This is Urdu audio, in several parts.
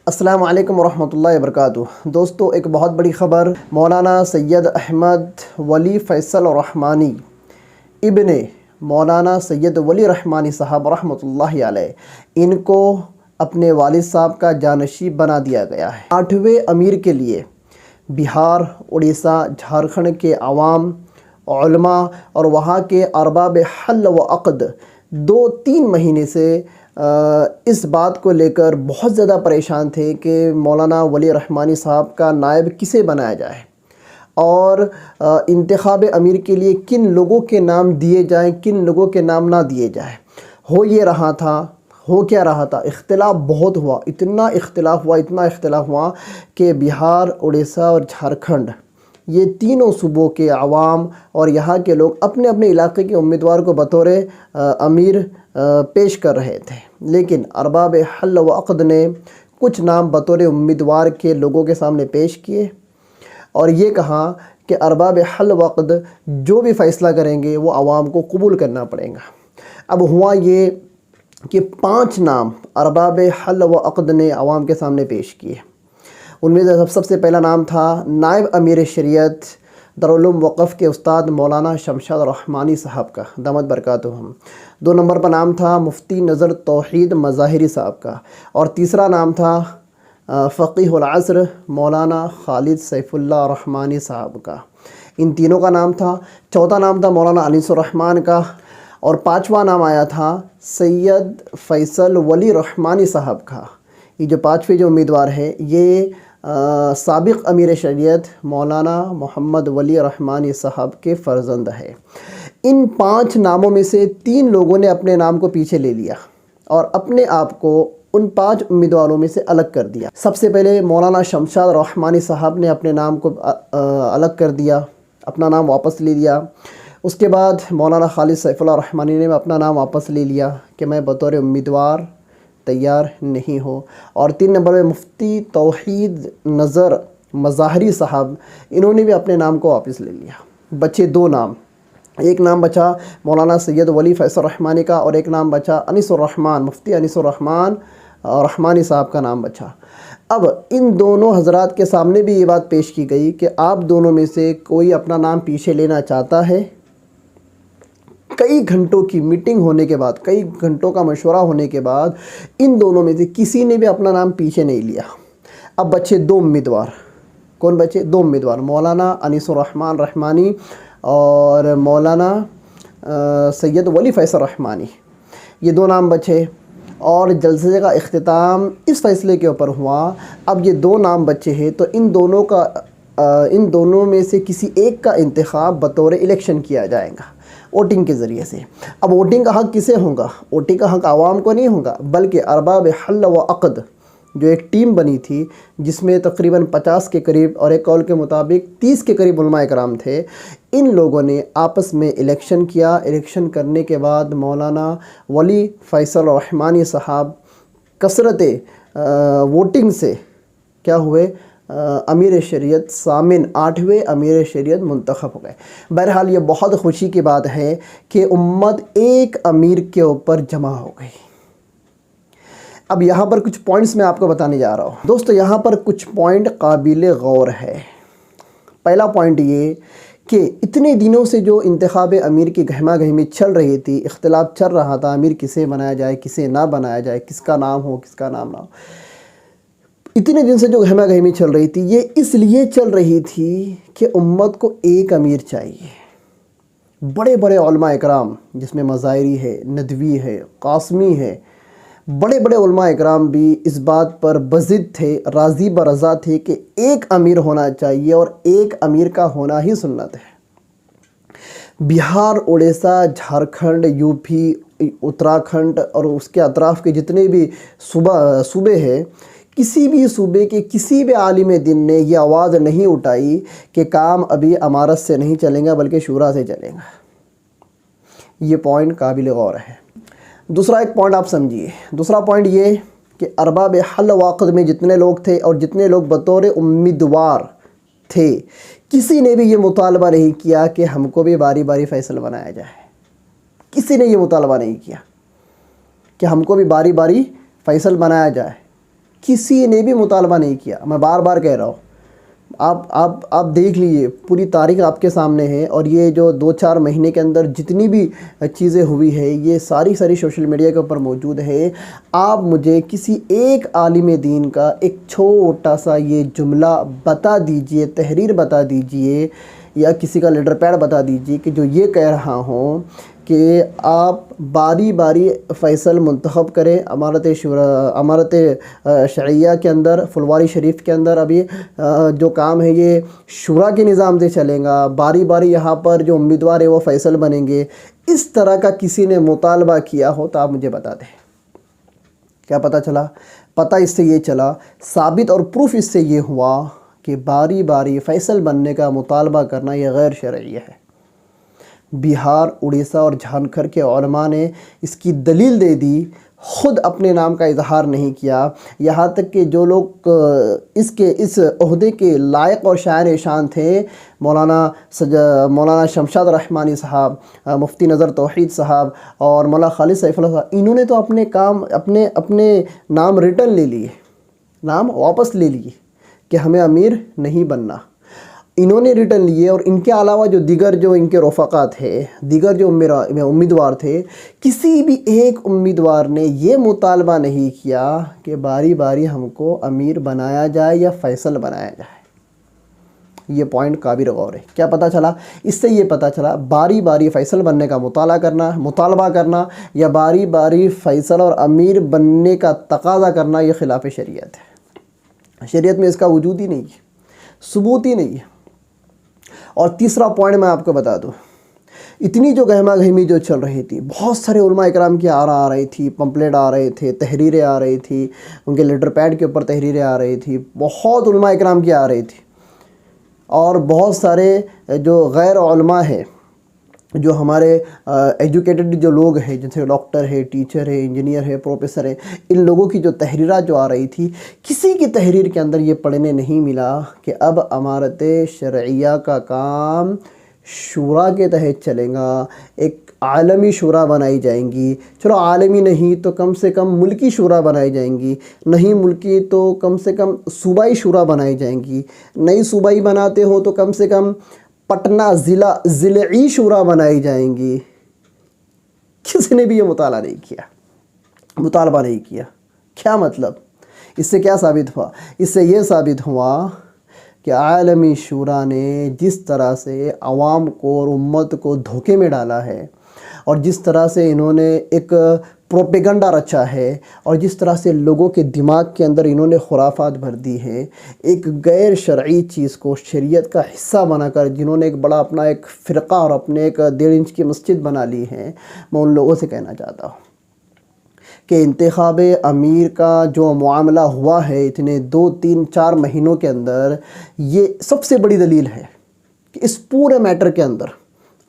السلام علیکم ورحمۃ اللہ وبرکاتہ۔ دوستو، ایک بہت بڑی خبر، مولانا سید احمد ولی فیصل رحمانی ابن مولانا سید ولی رحمانی صاحب رحمۃ اللہ علیہ، ان کو اپنے والد صاحب کا جانشین بنا دیا گیا ہے۔ 8ویں امیر کے لیے بہار، اڑیسہ، جھارکھنڈ کے عوام، علماء اور وہاں کے ارباب حل و عقد 2-3 مہینے سے اس بات کو لے کر بہت زیادہ پریشان تھے کہ مولانا ولی رحمانی صاحب کا نائب کسے بنایا جائے اور انتخاب امیر کے لیے کن لوگوں کے نام دیے جائیں، کن لوگوں کے نام نہ دیے جائیں۔ ہو کیا رہا تھا، اختلاف بہت ہوا، اتنا اختلاف ہوا کہ بہار، اڑیسہ اور جھارکھنڈ، یہ تینوں صوبوں کے عوام اور یہاں کے لوگ اپنے اپنے علاقے کے امیدوار کو بطور امیر پیش کر رہے تھے، لیکن ارباب حل و عقد نے کچھ نام بطور امیدوار کے لوگوں کے سامنے پیش کیے اور یہ کہا کہ ارباب حل و عقد جو بھی فیصلہ کریں گے وہ عوام کو قبول کرنا پڑے گا۔ اب ہوا یہ کہ 5 نام ارباب حل و عقد نے عوام کے سامنے پیش کیے۔ ان میں سے سب سے پہلا نام تھا نائب امیر شریعت دارالعلوم وقف کے استاد مولانا شمشاد رحمانی صاحب کا، دامت برکاتہم۔ 2 نمبر پر نام تھا مفتی نظر توحید مظاہری صاحب کا، اور تیسرا نام تھا فقیہ العصر مولانا خالد سیف اللہ رحمانی صاحب کا۔ ان تینوں کا نام تھا۔ چوتھا نام تھا مولانا انیس الرحمن کا، اور 5واں نام آیا تھا سید فیصل ولی رحمانی صاحب کا۔ یہ جو 5ویں جو امیدوار ہیں یہ سابق امیر شریعت مولانا محمد ولی رحمانی صاحب کے فرزند ہے۔ ان 5 ناموں میں سے 3 لوگوں نے اپنے نام کو پیچھے لے لیا اور اپنے آپ کو ان 5 امیدواروں میں سے الگ کر دیا۔ سب سے پہلے مولانا شمشاد رحمانی صاحب نے اپنے نام کو الگ کر دیا، اپنا نام واپس لے لیا۔ اس کے بعد مولانا خالد سیف اللہ رحمانی نے اپنا نام واپس لے لیا کہ میں بطور امیدوار تیار نہیں ہو۔ اور 3 نمبر میں مفتی توحید نظر مظاہری صاحب، انہوں نے بھی اپنے نام کو واپس لے لیا۔ بچے 2 نام، ایک نام بچا مولانا سید ولی فیصل رحمانی کا، اور ایک نام بچا انیس الرحمن، مفتی انیس الرحمن رحمانی صاحب کا نام بچا۔ اب ان دونوں حضرات کے سامنے بھی یہ بات پیش کی گئی کہ آپ دونوں میں سے کوئی اپنا نام پیچھے لینا چاہتا ہے؟ کئی گھنٹوں کی میٹنگ ہونے کے بعد، کئی گھنٹوں کا مشورہ ہونے کے بعد ان دونوں میں سے کسی نے بھی اپنا نام پیچھے نہیں لیا۔ اب بچے 2 امیدوار۔ کون بچے؟ 2 امیدوار، مولانا انیس الرحمن رحمانی اور مولانا سید ولی فیصل رحمانی، یہ 2 نام بچے، اور جلسے کا اختتام اس فیصلے کے اوپر ہوا۔ اب یہ 2 نام بچے ہیں تو ان دونوں میں سے کسی ایک کا انتخاب بطور الیکشن کیا جائے گا ووٹنگ کے ذریعے سے۔ اب ووٹنگ کا حق کسے ہوگا؟ ووٹنگ کا حق عوام کو نہیں ہوگا، بلکہ ارباب حل و عقد جو ایک ٹیم بنی تھی جس میں تقریباً 50 کے قریب اور ایک قول کے مطابق 30 کے قریب علماء کرام تھے، ان لوگوں نے آپس میں الیکشن کیا۔ الیکشن کرنے کے بعد مولانا ولی فیصل رحمانی صاحب کثرت ووٹنگ سے کیا ہوئے؟ امیر شریعت ثامن، 8ویں امیر شریعت منتخب ہو گئے۔ بہرحال یہ بہت خوشی کی بات ہے کہ امت ایک امیر کے اوپر جمع ہو گئی۔ اب یہاں پر کچھ پوائنٹس میں آپ کو بتانے جا رہا ہوں۔ دوستو، یہاں پر کچھ پوائنٹ قابل غور ہے۔ پہلا پوائنٹ یہ کہ اتنے دنوں سے جو انتخاب امیر کی گہما گہمی چل رہی تھی، اختلاف چل رہا تھا امیر کسے بنایا جائے، کسے نہ بنایا جائے، کس کا نام ہو، کس کا نام نہ ہو، اتنے دن سے جو گہما گہمی چل رہی تھی، یہ اس لیے چل رہی تھی کہ امت کو ایک امیر چاہیے۔ بڑے بڑے علماء اکرام جس میں مظاہری ہے، ندوی ہے، قاسمی ہے، بڑے بڑے علماء اکرام بھی اس بات پر بضد تھے، راضی برضا تھے کہ ایک امیر ہونا چاہیے اور ایک امیر کا ہونا ہی سنت ہے۔ بہار، اڑیسہ، جھارکھنڈ، یو پی، اتراکھنڈ اور اس کے اطراف کے جتنے بھی صوبے ہیں، کسی بھی صوبے کے کسی بھی عالم دین نے یہ آواز نہیں اٹھائی کہ کام ابھی امارت سے نہیں چلیں گا بلکہ شورا سے چلیں گا۔ یہ پوائنٹ قابل غور ہے۔ دوسرا ایک پوائنٹ آپ سمجھیے۔ دوسرا پوائنٹ یہ کہ ارباب حل و عقد میں جتنے لوگ تھے اور جتنے لوگ بطور امیدوار تھے، کسی نے بھی یہ مطالبہ نہیں کیا کہ ہم کو بھی باری باری فیصل بنایا جائے۔ کسی نے یہ مطالبہ نہیں کیا کہ ہم کو بھی باری باری فیصل بنایا جائے۔ کسی نے بھی مطالبہ نہیں کیا. میں بار بار کہہ رہا ہوں، آپ دیکھ لیجئے، پوری تاریخ آپ کے سامنے ہے، اور یہ جو 2-4 مہینے کے اندر جتنی بھی چیزیں ہوئی ہے یہ ساری سوشل میڈیا کے اوپر موجود ہے. آپ مجھے کسی ایک عالم دین کا ایک چھوٹا سا یہ جملہ بتا دیجئے، تحریر بتا دیجئے، یا کسی کا لیٹر پیڈ بتا دیجئے کہ جو یہ کہہ رہا ہوں کہ آپ باری باری فیصل منتخب کریں امارت شرعیہ کے اندر، فلواری شریف کے اندر. ابھی جو کام ہے یہ شورا کے نظام سے چلیں گا، باری باری یہاں پر جو امیدوار ہے وہ فیصل بنیں گے. اس طرح کا کسی نے مطالبہ کیا ہو تو آپ مجھے بتا دیں. کیا پتہ چلا؟ پتہ اس سے یہ چلا، ثابت اور پروف اس سے یہ ہوا کہ باری باری فیصل بننے کا مطالبہ کرنا یہ غیر شرعی ہے. بہار، اڑیسہ اور جھارکھنڈ کے علماء نے اس کی دلیل دے دی، خود اپنے نام کا اظہار نہیں کیا. یہاں تک کہ جو لوگ اس عہدے کے لائق اور شائن شان تھے، مولانا شمشاد رحمانی صاحب، مفتی نظر توحید صاحب اور مولانا خالد سیف اللہ صاحب، انہوں نے تو اپنے نام ریٹرن لے لیے، نام واپس لے لیے کہ ہمیں امیر نہیں بننا. انہوں نے ریٹرن لیے، اور ان کے علاوہ جو دیگر جو ان کے رفقا تھے، دیگر جو امیدوار تھے، کسی بھی ایک امیدوار نے یہ مطالبہ نہیں کیا کہ باری باری ہم کو امیر بنایا جائے یا فیصل بنایا جائے. یہ پوائنٹ قابل غور ہے. کیا پتہ چلا؟ اس سے یہ پتہ چلا باری باری فیصل بننے کا مطالبہ کرنا یا باری باری فیصل اور امیر بننے کا تقاضا کرنا یہ خلاف شریعت ہے. شریعت میں اس کا وجود ہی نہیں ہے، ثبوت ہی نہیں ہے. اور تیسرا پوائنٹ میں آپ کو بتا دوں، اتنی جو گہما گہمی جو چل رہی تھی، بہت سارے علماء اکرام کی آرا آ رہی تھی، پمپلیٹ آ رہے تھے، تحریریں آ رہی تھی، ان کے لیٹر پیڈ کے اوپر تحریریں آ رہی تھی، بہت علماء اکرام کی آ رہی تھی. اور بہت سارے جو غیر علماء ہیں، جو ہمارے ایجوکیٹڈ جو لوگ ہیں، جیسے ڈاکٹر ہے، ٹیچر ہے، انجینئر ہے، پروفیسر ہے، ان لوگوں کی جو تحریرات جو آ رہی تھی، کسی کی تحریر کے اندر یہ پڑھنے نہیں ملا کہ اب امارت شرعیہ کا کام شورا کے تحت چلے گا، ایک عالمی شورا بنائی جائیں گی. چلو عالمی نہیں تو کم سے کم ملکی شورا بنائی جائیں گی، نہیں ملکی تو کم سے کم صوبائی شورا بنائی جائیں گی، نہیں صوبائی بناتے ہو تو کم سے کم پٹنہ ضلعی شورا بنائی جائیں گی. کسی نے بھی یہ مطالبہ نہیں کیا. کیا مطلب؟ اس سے کیا ثابت ہوا؟ اس سے یہ ثابت ہوا کہ عالمی شورا نے جس طرح سے عوام کو اور امت کو دھوکے میں ڈالا ہے، اور جس طرح سے انہوں نے ایک پروپیگنڈا رچا ہے، اور جس طرح سے لوگوں کے دماغ کے اندر انہوں نے خرافات بھر دی ہے، ایک غیر شرعی چیز کو شریعت کا حصہ بنا کر جنہوں نے ایک بڑا اپنا ایک فرقہ اور اپنے ایک 1.5 انچ کی مسجد بنا لی ہے، میں ان لوگوں سے کہنا چاہتا ہوں کہ انتخاب امیر کا جو معاملہ ہوا ہے اتنے 2-3-4 مہینوں کے اندر، یہ سب سے بڑی دلیل ہے کہ اس پورے میٹر کے اندر،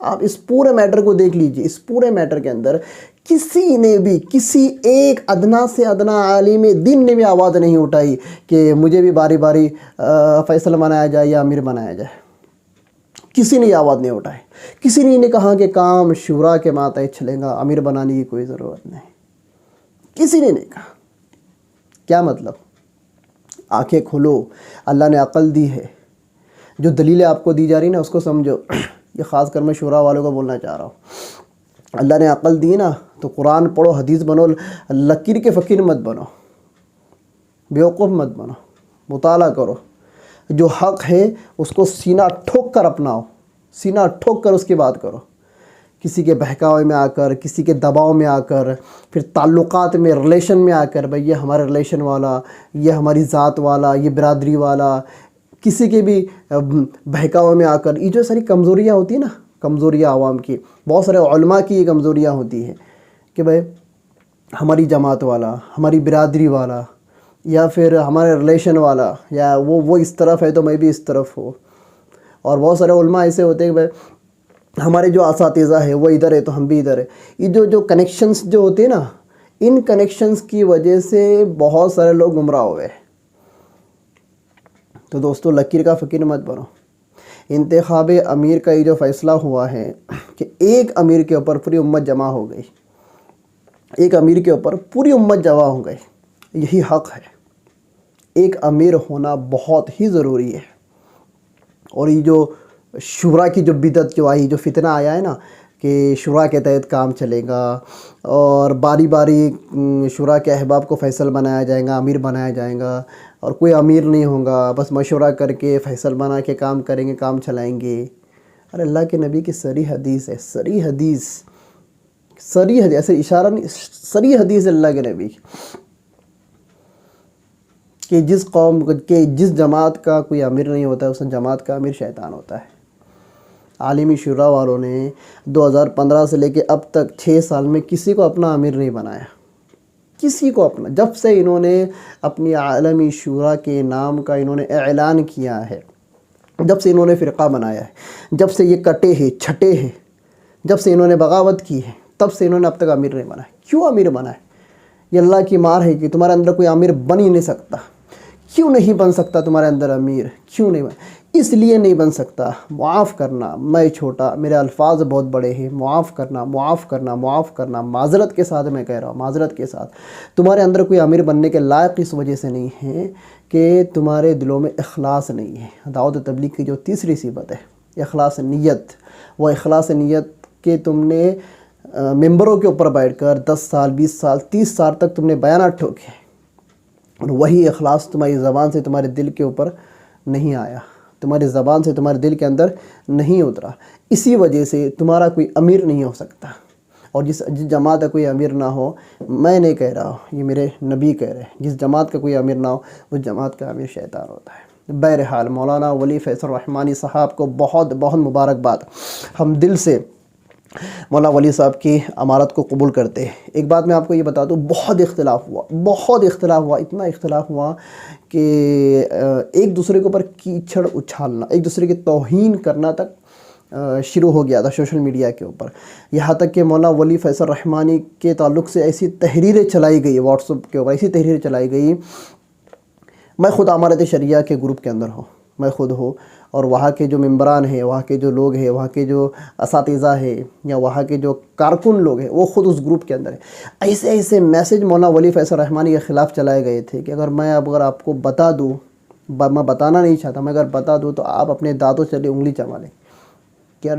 آپ اس پورے میٹر کو دیکھ لیجئے، اس پورے میٹر کے اندر کسی نے بھی، کسی ایک ادنا سے ادنا عالم دین نے بھی آواز نہیں اٹھائی کہ مجھے بھی باری باری فیصل بنایا جائے یا امیر بنایا جائے. کسی نے آواز نہیں اٹھائی. کسی نے نہیں کہا کہ کام شورا کے ماتحت چلے گا، امیر بنانے کی کوئی ضرورت نہیں. کسی نے نہیں کہا. کیا مطلب؟ آنکھیں کھولو، اللہ نے عقل دی ہے. جو دلیلیں آپ کو دی جا رہی نا اس کو سمجھو. یہ خاص کر میں شورا والوں کو بولنا چاہ رہا ہوں. اللہ نے عقل دی نا تو قرآن پڑھو، حدیث بنو، لکیر کے فقیر مت بنو، بیوقوف مت بنو، مطالعہ کرو. جو حق ہے اس کو سینہ ٹھوک کر اپناؤ، سینہ ٹھوک کر اس کی بات کرو. کسی کے بہکاوے میں آ کر، کسی کے دباؤ میں آ کر، پھر تعلقات میں، ریلیشن میں آ کر، بھئی یہ ہمارے ریلیشن والا، یہ ہماری ذات والا، یہ برادری والا، کسی کے بھی بہکاوے میں آ کر، یہ جو ساری کمزوریاں ہوتی ہیں نا، کمزوریاں عوام کی، بہت سارے علماء کی یہ کمزوریاں ہوتی ہیں کہ بھئی ہماری جماعت والا، ہماری برادری والا، یا پھر ہمارے ریلیشن والا، یا وہ اس طرف ہے تو میں بھی اس طرف ہوں. اور بہت سارے علماء ایسے ہوتے ہیں کہ بھئی ہمارے جو اساتذہ ہے وہ ادھر ہے تو ہم بھی ادھر ہے. یہ جو کنیکشنز جو ہوتے ہیں نا، ان کنیکشنز کی وجہ سے بہت سارے لوگ گمراہ ہوئے. تو دوستو لکیر کا فقیر مت بنو. انتخاب امیر کا یہ جو فیصلہ ہوا ہے کہ ایک امیر کے اوپر پوری امت جمع ہو گئی، ایک امیر کے اوپر پوری امت جمع ہو گئی، یہی حق ہے. ایک امیر ہونا بہت ہی ضروری ہے۔ اور یہ جو شورا کی جو بدعت جو آئی، جو فتنہ آیا ہے نا کہ شورا کے تحت کام چلے گا اور باری باری شورا کے احباب کو فیصل بنایا جائے گا، امیر بنایا جائے گا، اور کوئی امیر نہیں ہوگا، بس مشورہ کر کے فیصل بنا کے کام کریں گے، کام چلائیں گے۔ ارے اللہ کے نبی کی صریح حدیث ہے، صریح حدیث، ایسے اشارہ نہیں، صریح حدیث ہے اللہ کے نبی کہ جس قوم کے جس جماعت کا کوئی امیر نہیں ہوتا ہے، اس جماعت کا امیر شیطان ہوتا ہے۔ عالمی شورا والوں نے 2015 سے لے کے اب تک 6 سال میں کسی کو اپنا امیر نہیں بنایا، کسی کو اپنا۔ جب سے انہوں نے اپنی عالمی شورا کے نام کا انہوں نے اعلان کیا ہے، جب سے انہوں نے فرقہ بنایا ہے، جب سے یہ کٹے ہیں، چھٹے ہیں، جب سے انہوں نے بغاوت کی ہے، تب سے انہوں نے اب تک امیر نہیں بنایا۔ کیوں امیر بنا ہے؟ یہ اللہ کی مار ہے کہ تمہارے اندر کوئی امیر بن ہی نہیں سکتا۔ کیوں نہیں بن سکتا تمہارے اندر امیر؟ کیوں نہیں اس لیے نہیں بن سکتا، معاف کرنا، میں چھوٹا، میرے الفاظ بہت بڑے ہیں، معاف کرنا، معاف کرنا، معاف کرنا، معذرت کے ساتھ میں کہہ رہا ہوں، معذرت کے ساتھ۔ تمہارے اندر کوئی امیر بننے کے لائق اس وجہ سے نہیں ہے کہ تمہارے دلوں میں اخلاص نہیں ہے۔ دعوت تبلیغ کی جو تیسری صفت ہے اخلاص نیت، وہ اخلاص نیت کہ تم نے ممبروں کے اوپر بیٹھ کر 10 سال، 20 سال، 30 سال تک تم نے بیانات ٹھوکے، اور وہی اخلاص تمہاری زبان سے تمہارے دل کے اوپر نہیں آیا، تمہاری زبان سے تمہارے دل کے اندر نہیں اترا۔ اسی وجہ سے تمہارا کوئی امیر نہیں ہو سکتا۔ اور جس جماعت کا کوئی امیر نہ ہو، میں نہیں کہہ رہا ہوں، یہ میرے نبی کہہ رہے ہیں، جس جماعت کا کوئی امیر نہ ہو، اس جماعت کا امیر شیطان ہوتا ہے۔ بہرحال مولانا ولی فیصل رحمانی صاحب کو بہت بہت مبارکباد۔ ہم دل سے مولانا ولی صاحب کی امارت کو قبول کرتے ہیں۔ ایک بات میں آپ کو یہ بتا دوں، بہت اختلاف ہوا، اتنا اختلاف ہوا کہ ایک دوسرے کے اوپر کیچڑ اچھالنا، ایک دوسرے کی توہین کرنا تک شروع ہو گیا تھا سوشل میڈیا کے اوپر۔ یہاں تک کہ مولانا ولی فیصل رحمانی کے تعلق سے ایسی تحریریں چلائی گئی، واٹس ایپ کے اوپر ایسی تحریریں چلائی گئی۔ میں خود امارت شریعہ کے گروپ کے اندر ہوں، میں خود ہوں، اور وہاں کے جو ممبران ہیں، وہاں کے جو لوگ ہیں، وہاں کے جو اساتذہ ہیں یا وہاں کے جو کارکن لوگ ہیں، وہ خود اس گروپ کے اندر ہیں۔ ایسے ایسے میسج مولانا ولی فیصل رحمانی کے خلاف چلائے گئے تھے کہ اگر آپ کو بتا دوں، میں بتانا نہیں چاہتا، میں اگر بتا دوں تو آپ اپنے دانتوں چلے انگلی چبا لیں کہ یار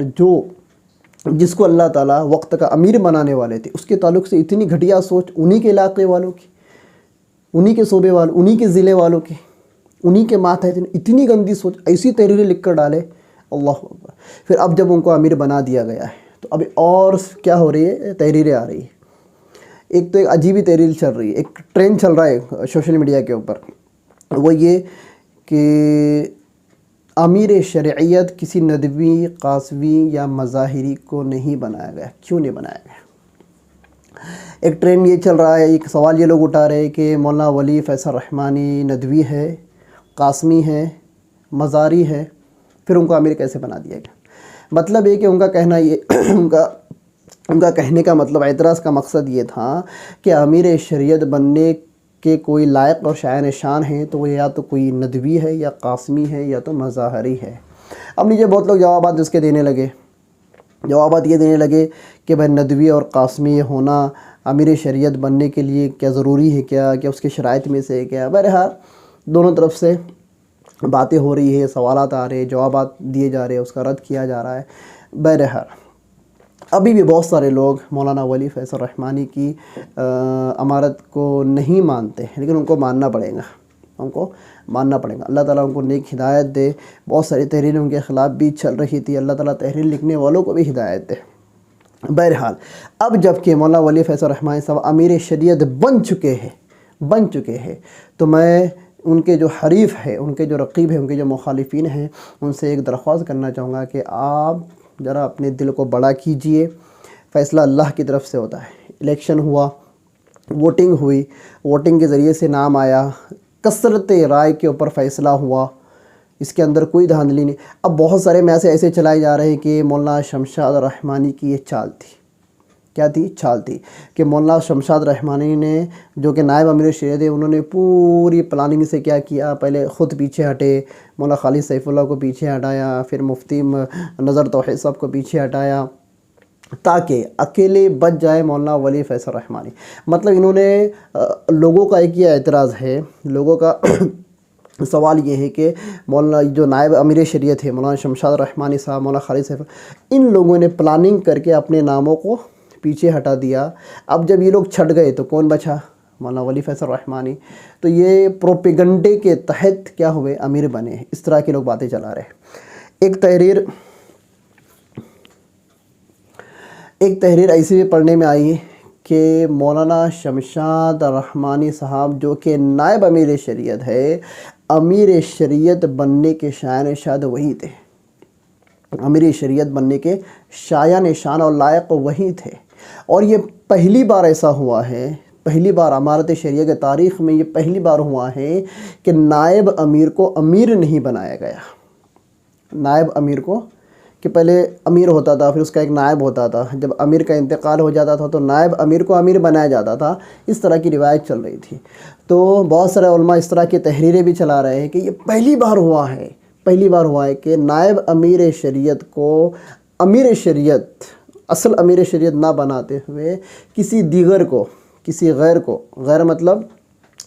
جس کو اللہ تعالیٰ وقت کا امیر بنانے والے تھے، اس کے تعلق سے اتنی گھٹیا سوچ انہی کے علاقے والوں کی، انہی کے صوبے والوں، انہی کے ضلع والوں کی، انہی کے ماتحت اتنی گندی سوچ، ایسی تحریریں لکھ کر ڈالے، اللہ اکبر۔ پھر اب جب ان کو امیر بنا دیا گیا ہے تو اب اور کیا ہو رہی ہے، تحریریں آ رہی ہے۔ ایک تو ایک عجیب ہی تحریر چل رہی ہے، ایک ٹرینڈ چل رہا ہے سوشل میڈیا کے اوپر، وہ یہ کہ امیر شرعیت کسی ندوی، قاسمی یا مظاہری کو نہیں بنایا گیا۔ کیوں نہیں بنایا گیا؟ ایک ٹرینڈ یہ چل رہا ہے، ایک سوال یہ لوگ اٹھا رہے ہیں کہ مولانا ولی فیصل رحمانی ندوی ہے، قاسمی ہے، مزاری ہے، پھر ان کو امیر کیسے بنا دیا گیا؟ مطلب یہ کہ ان کا کہنا یہ ان کا کہنے کا مطلب، اعتراض کا مقصد یہ تھا کہ امیر شریعت بننے کے کوئی لائق اور شایان شان ہیں تو وہ یا تو کوئی ندوی ہے یا قاسمی ہے یا تو مظاہری ہے۔ اب نیچے بہت لوگ جوابات اس کے دینے لگے، جوابات یہ دینے لگے کہ بھائی ندوی اور قاسمی ہونا امیر شریعت بننے کے لیے کیا ضروری ہے، کیا اس کے شرائط میں سے کیا؟ بہرحال دونوں طرف سے باتیں ہو رہی ہے، سوالات آ رہے ہیں، جوابات دیے جا رہے ہیں، اس کا رد کیا جا رہا ہے۔ بہرحال ابھی بھی بہت سارے لوگ مولانا ولی فیصل رحمانی کی امارت کو نہیں مانتے، لیکن ان کو ماننا پڑے گا، ان کو ماننا پڑے گا۔ اللہ تعالیٰ ان کو نیک ہدایت دے۔ بہت ساری تحریریں ان کے خلاف بھی چل رہی تھی، اللہ تعالیٰ تحریر لکھنے والوں کو بھی ہدایت دے۔ بہرحال اب جب کہ مولانا ولی فیصل رحمانی صاحب امیر شریعت بن چکے ہیں تو میں ان کے جو حریف ہیں، ان کے جو رقیب ہیں، ان کے جو مخالفین ہیں، ان سے ایک درخواست کرنا چاہوں گا کہ آپ ذرا اپنے دل کو بڑا کیجئے۔ فیصلہ اللہ کی طرف سے ہوتا ہے۔ الیکشن ہوا، ووٹنگ ہوئی، ووٹنگ کے ذریعے سے نام آیا، کثرت رائے کے اوپر فیصلہ ہوا، اس کے اندر کوئی دھاندلی نہیں۔ اب بہت سارے میسج ایسے چلائے جا رہے ہیں کہ مولانا شمشاد رحمانی کی یہ چال تھی، کیا تھی؟ چال تھی کہ مولانا شمشاد رحمانی نے، جو کہ نائب امیر شریعت ہے، انہوں نے پوری پلاننگ سے کیا کیا، پہلے خود پیچھے ہٹے، مولانا خالد سیف اللہ کو پیچھے ہٹایا، پھر مفتی نظر توحید صاحب کو پیچھے ہٹایا تاکہ اکیلے بچ جائے مولانا ولی فیصل رحمانی۔ مطلب انہوں نے لوگوں کا ایک یہ اعتراض ہے، لوگوں کا سوال یہ ہے کہ مولانا جو نائب امیر شریعت ہے مولانا شمشاد رحمانی صاحب، مولانا خالد صاحب، ان لوگوں نے پلاننگ کر کے اپنے ناموں کو پیچھے ہٹا دیا۔ اب جب یہ لوگ چھٹ گئے تو کون بچا؟ مولانا ولی فیصل رحمانی۔ تو یہ پروپیگنڈے کے تحت کیا ہوئے؟ امیر بنے ہیں۔ اس طرح کے لوگ باتیں چلا رہے ہیں۔ ایک تحریر ایسی بھی پڑھنے میں آئی کہ مولانا شمشاد رحمانی صاحب جو کہ نائب امیر شریعت ہے، امیر شریعت بننے کے شایان شاد وہی تھے، امیر شریعت بننے کے شایان شان اور لائق وہی تھے۔ اور یہ پہلی بار ایسا ہوا ہے، پہلی بار امارت شریعہ کے تاریخ میں یہ پہلی بار ہوا ہے کہ نائب امیر کو امیر نہیں بنایا گیا۔ نائب امیر کو، کہ پہلے امیر ہوتا تھا، پھر اس کا ایک نائب ہوتا تھا، جب امیر کا انتقال ہو جاتا تھا تو نائب امیر کو امیر بنایا جاتا تھا، اس طرح کی روایت چل رہی تھی۔ تو بہت سارے علماء اس طرح کی تحریریں بھی چلا رہے ہیں کہ یہ پہلی بار ہوا ہے کہ نائب امیر شریعت کو امیر شریعت، اصل امیر شریعت نہ بناتے ہوئے کسی دیگر کو، کسی غیر کو، غیر مطلب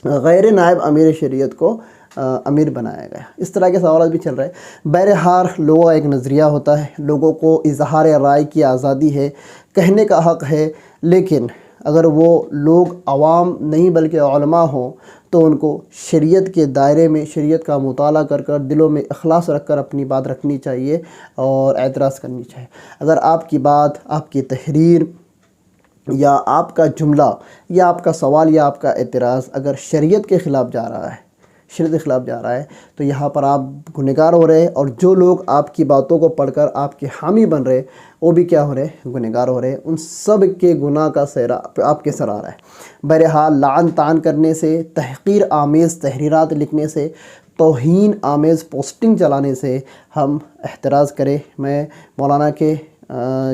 غیر نائب امیر شریعت کو امیر بنایا گیا۔ اس طرح کے سوالات بھی چل رہے ہیں۔ بہرحال لوگوں کا ایک نظریہ ہوتا ہے، لوگوں کو اظہار رائے کی آزادی ہے، کہنے کا حق ہے، لیکن اگر وہ لوگ عوام نہیں بلکہ علماء ہوں تو ان کو شریعت کے دائرے میں شریعت کا مطالعہ کر کر دلوں میں اخلاص رکھ کر اپنی بات رکھنی چاہیے اور اعتراض کرنی چاہیے۔ اگر آپ کی بات، آپ کی تحریر یا آپ کا جملہ یا آپ کا سوال یا آپ کا اعتراض اگر شریعت کے خلاف جا رہا ہے، تو یہاں پر آپ گنہگار ہو رہے ہیں، اور جو لوگ آپ کی باتوں کو پڑھ کر آپ کے حامی بن رہے وہ بھی کیا ہو رہے ہیں؟ گنہگار ہو رہے ہیں۔ ان سب کے گناہ کا سہرا آپ کے سر آ رہا ہے۔ بہرحال لعن طعن کرنے سے، تحقیر آمیز تحریرات لکھنے سے، توہین آمیز پوسٹنگ چلانے سے ہم احتراز کریں۔ میں مولانا کے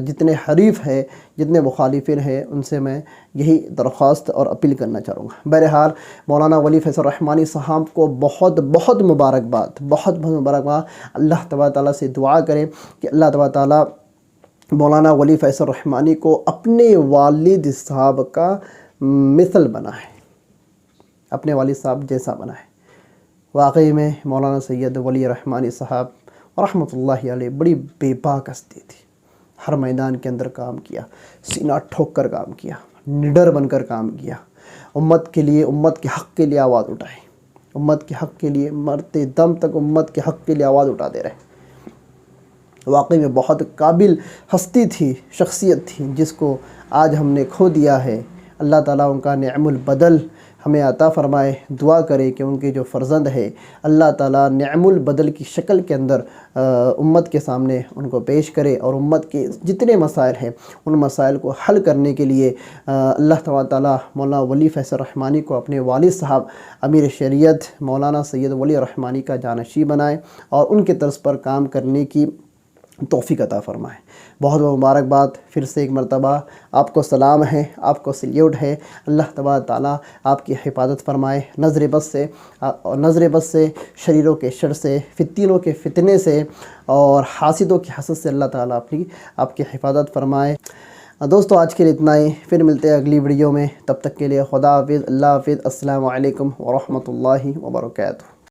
جتنے حریف ہیں، جتنے مخالفین ہیں، ان سے میں یہی درخواست اور اپیل کرنا چاہوں گا۔ بہرحال مولانا ولی فیصل رحمانی صاحب کو بہت بہت مبارکباد، بہت بہت مبارکباد۔ اللہ تبارک تعالیٰ سے دعا کریں کہ اللہ تبارک تعالیٰ مولانا ولی فیصل رحمانی کو اپنے والد صاحب کا مثل بنائے، اپنے والد صاحب جیسا بنائے۔ واقعی میں مولانا سید ولی رحمانی صاحب رحمۃ اللہ علیہ بڑی بے باک ہستی تھی۔ ہر میدان کے اندر کام کیا، سینہ ٹھوک کر کام کیا، نڈر بن کر کام کیا، امت کے لیے، امت کے حق کے لیے آواز اٹھائی، امت کے حق کے لیے مرتے دم تک امت کے حق کے لیے آواز اٹھاتے رہے۔ واقعی میں بہت قابل ہستی تھی، شخصیت تھی، جس کو آج ہم نے کھو دیا ہے۔ اللہ تعالیٰ ان کا نعم البدل ہمیں عطا فرمائے۔ دعا کرے کہ ان کے جو فرزند ہے اللہ تعالیٰ نعم البدل کی شکل کے اندر امت کے سامنے ان کو پیش کرے، اور امت کے جتنے مسائل ہیں ان مسائل کو حل کرنے کے لیے اللہ تعالیٰ مولانا ولی فیصل رحمانی کو اپنے والد صاحب امیر شریعت مولانا سید ولی رحمانی کا جانشین بنائے اور ان کے طرز پر کام کرنے کی توفیق عطا فرمائے۔ بہت بہت مبارکباد۔ پھر سے ایک مرتبہ آپ کو سلام ہے، آپ کو سلیوٹ ہے۔ اللہ تبارک تعالیٰ آپ کی حفاظت فرمائے نظر بد سے، شریروں کے شر سے، فتنوں کے فتنے سے، اور حاسدوں کے حسد سے اللہ تعالیٰ آپ کی حفاظت فرمائے۔ دوستو آج کے لیے اتنا ہی، پھر ملتے ہیں اگلی ویڈیو میں۔ تب تک کے لیے خدا حافظ، اللہ حافظ، السلام علیکم ورحمۃ اللہ وبرکاتہ۔